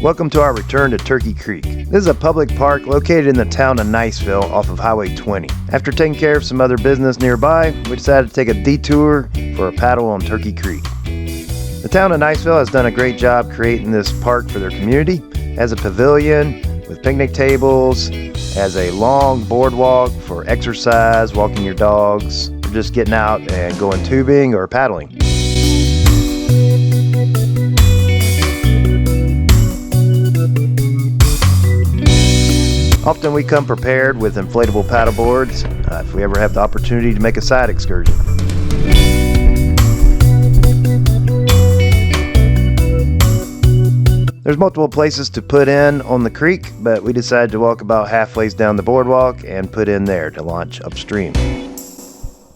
Welcome to our return to Turkey Creek. This is a public park located in the town of Niceville off of Highway 20. After taking care of some other business nearby, we decided to take a detour for a paddle on Turkey Creek. The town of Niceville has done a great job creating this park for their community. It has a pavilion with picnic tables, has a long boardwalk for exercise, walking your dogs, or just getting out and going tubing or paddling. Often we come prepared with inflatable paddleboards if we ever have the opportunity to make a side excursion. There's multiple places to put in on the creek, but we decided to walk about halfway down the boardwalk and put in there to launch upstream.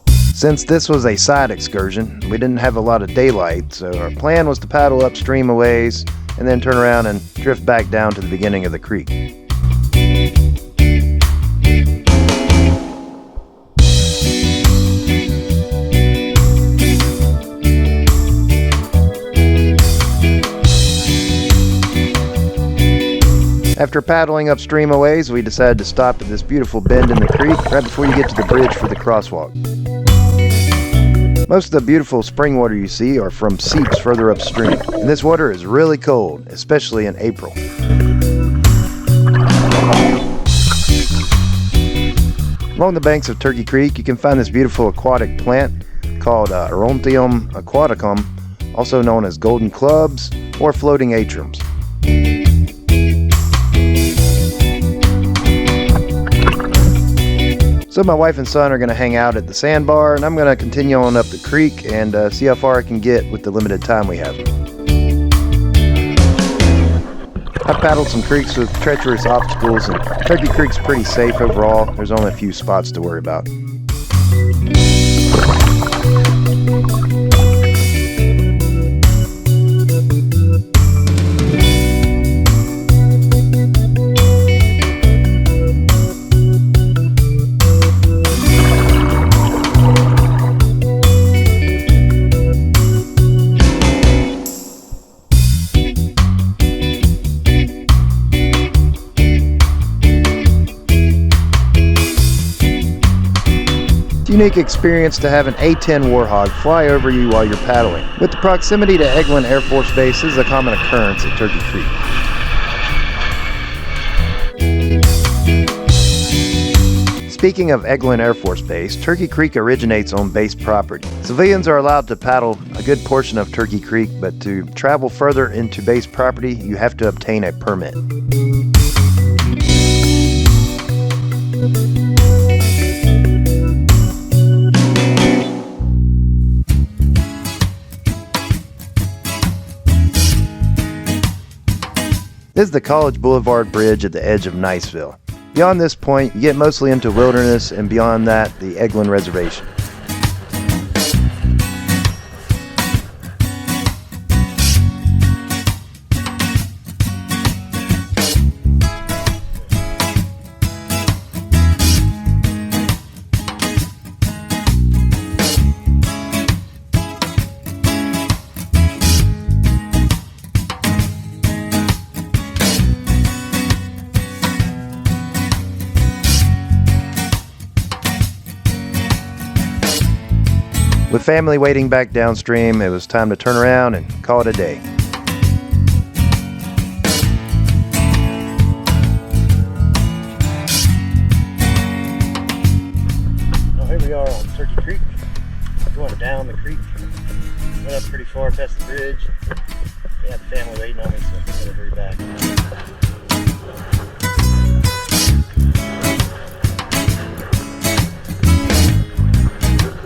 Since this was a side excursion, we didn't have a lot of daylight, so our plan was to paddle upstream a ways and then turn around and drift back down to the beginning of the creek. After paddling upstream a ways, we decided to stop at this beautiful bend in the creek right before you get to the bridge for the crosswalk. Most of the beautiful spring water you see are from seeps further upstream, and this water is really cold, especially in April. Along the banks of Turkey Creek, you can find this beautiful aquatic plant called Orontium aquaticum, also known as golden clubs or floating atriums. So my wife and son are going to hang out at the sandbar, and I'm going to continue on up the creek and see how far I can get with the limited time we have. I've paddled some creeks with treacherous obstacles, and Turkey Creek's pretty safe overall. There's only a few spots to worry about. Unique experience to have an A-10 Warhog fly over you while you're paddling. With the proximity to Eglin Air Force Base, this is a common occurrence at Turkey Creek. Speaking of Eglin Air Force Base, Turkey Creek originates on base property. Civilians are allowed to paddle a good portion of Turkey Creek, but to travel further into base property, you have to obtain a permit. This is the College Boulevard Bridge at the edge of Niceville. Beyond this point, you get mostly into wilderness, and beyond that, the Eglin Reservation. With family waiting back downstream, it was time to turn around and call it a day. Well, here we are on Turkey Creek, going down the creek. Went up pretty far past the bridge. We had the family waiting on me, so I gotta hurry back.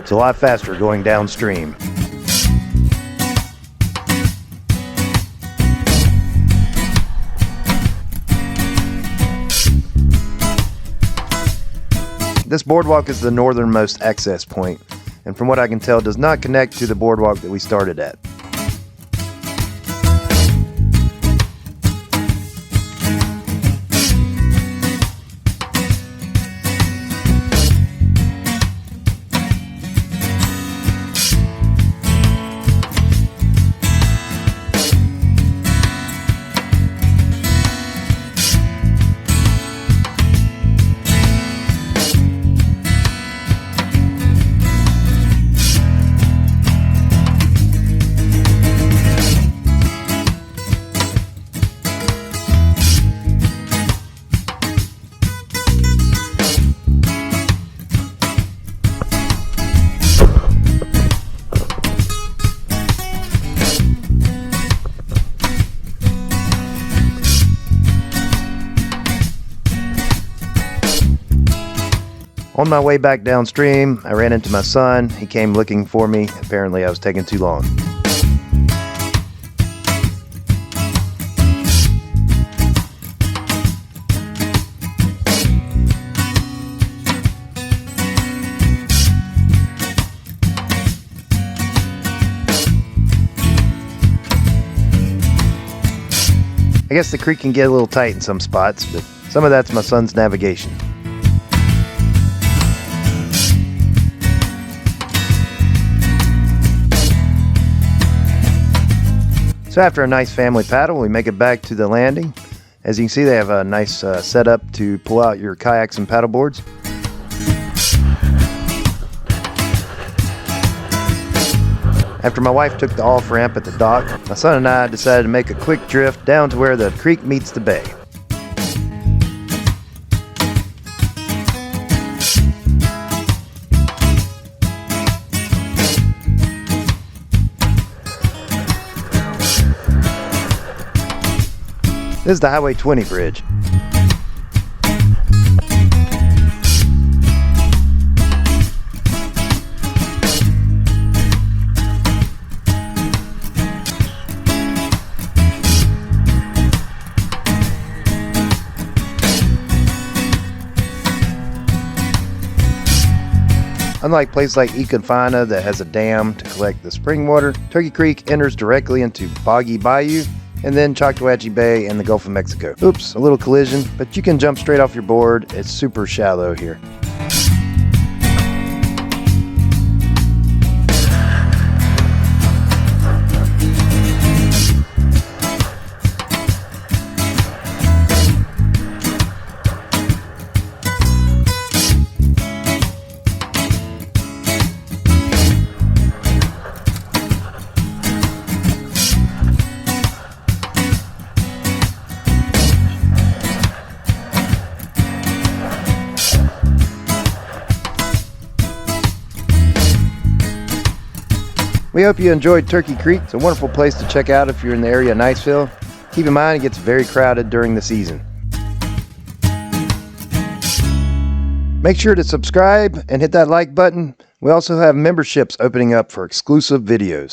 It's a lot faster going downstream. This boardwalk is the northernmost access point, and from what I can tell, does not connect to the boardwalk that we started at. On my way back downstream, I ran into my son. He came looking for me. Apparently I was taking too long. I guess the creek can get a little tight in some spots, but some of that's my son's navigation. So after a nice family paddle, we make it back to the landing. As you can see, they have a nice setup to pull out your kayaks and paddleboards. After my wife took the off-ramp at the dock, my son and I decided to make a quick drift down to where the creek meets the bay. This is the Highway 20 bridge. Unlike places like Econfina that has a dam to collect the spring water, Turkey Creek enters directly into Boggy Bayou and then Choctawhatchee Bay and the Gulf of Mexico. Oops, a little collision, but you can jump straight off your board. It's super shallow here. We hope you enjoyed Turkey Creek. It's a wonderful place to check out if you're in the area of Niceville. Keep in mind it gets very crowded during the season. Make sure to subscribe and hit that like button. We also have memberships opening up for exclusive videos.